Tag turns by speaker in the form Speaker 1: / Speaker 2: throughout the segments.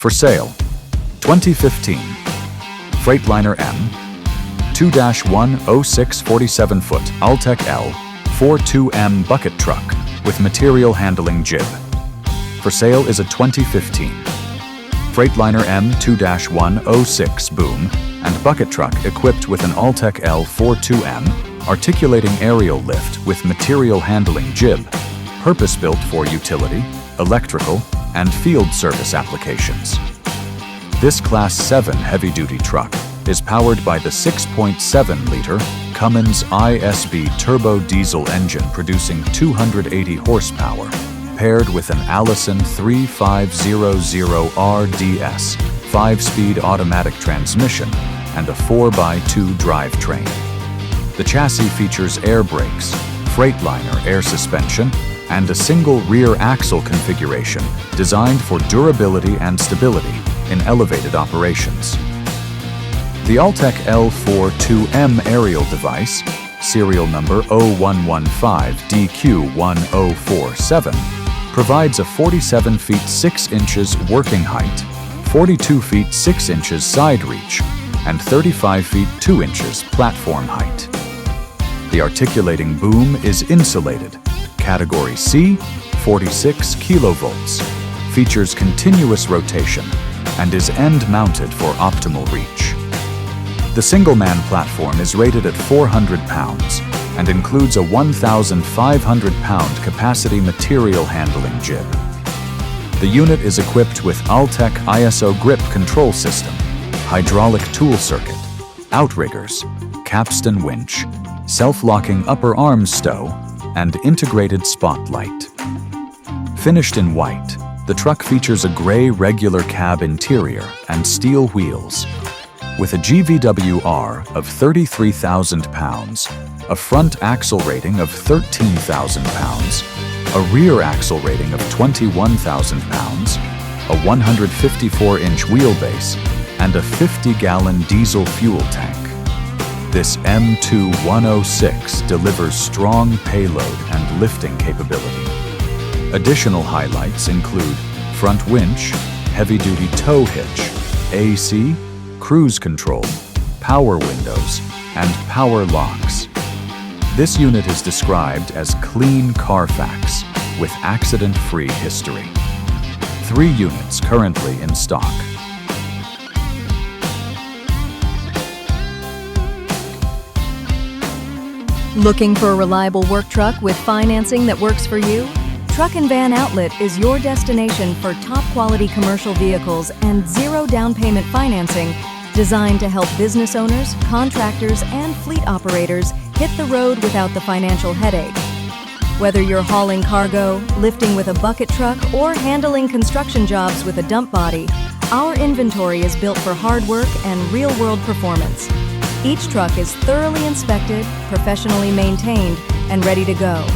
Speaker 1: For sale, 2015 Freightliner M2-106 47-foot Altec L42M bucket truck with material handling jib. For sale is a 2015 Freightliner M2-106 boom and bucket truck equipped with an Altec L42M articulating aerial lift with material handling jib, purpose-built for utility, electrical, and field service applications. This Class 7 heavy-duty truck is powered by the 6.7-liter Cummins ISB turbo diesel engine producing 280 horsepower, paired with an Allison 3500RDS 5-speed automatic transmission and a 4x2 drivetrain. The chassis features air brakes, Freightliner air suspension, and a single rear axle configuration designed for durability and stability in elevated operations. The Altec L42M aerial device, serial number 0115DQ1047, provides a 47 feet 6 inches working height, 42 feet 6 inches side reach, and 35 feet 2 inches platform height. The articulating boom is insulated, Category C, 46 kilovolts, features continuous rotation, and is end-mounted for optimal reach. The single-man platform is rated at 400 pounds and includes a 1,500-pound capacity material handling jib. The unit is equipped with Altec ISO-Grip control system, hydraulic tool circuit, outriggers, capstan winch, self-locking upper arms stow, and integrated spotlight. Finished in white, the truck features a gray regular cab interior and steel wheels. With a GVWR of 33,000 pounds, a front axle rating of 13,000 pounds, a rear axle rating of 21,000 pounds, a 154-inch wheelbase, and a 50-gallon diesel fuel tank. This M2-106 delivers strong payload and lifting capability. Additional highlights include front winch, heavy-duty tow hitch, AC, cruise control, power windows, and power locks. This unit is described as clean Carfax with accident-free history. 3 units currently in stock.
Speaker 2: Looking for a reliable work truck with financing that works for you? Truck and Van Outlet is your destination for top-quality commercial vehicles and zero down payment financing designed to help business owners, contractors, and fleet operators hit the road without the financial headache. Whether you're hauling cargo, lifting with a bucket truck, or handling construction jobs with a dump body, our inventory is built for hard work and real-world performance. Each truck is thoroughly inspected, professionally maintained, and ready to go.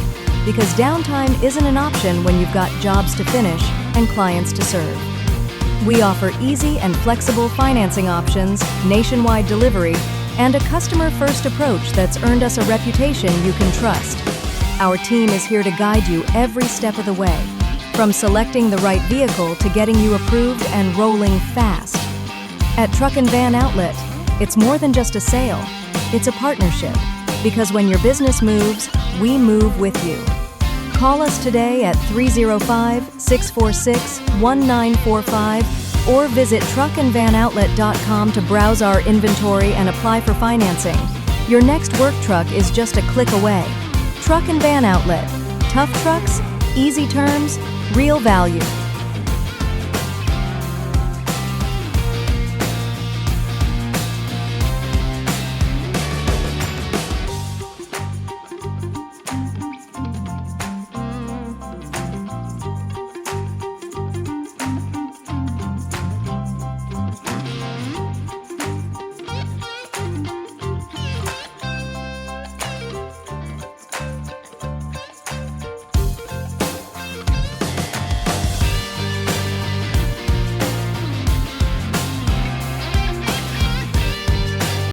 Speaker 2: Because downtime isn't an option when you've got jobs to finish and clients to serve. We offer easy and flexible financing options, nationwide delivery, and a customer-first approach that's earned us a reputation you can trust. Our team is here to guide you every step of the way, from selecting the right vehicle to getting you approved and rolling fast. At Truck and Van Outlet, it's more than just a sale, it's a partnership, because when your business moves, we move with you. Call us today at 305-646-1945 or visit truckandvanoutlet.com to browse our inventory and apply for financing. Your next work truck is just a click away. Truck and Van Outlet. Tough trucks, easy terms, real value.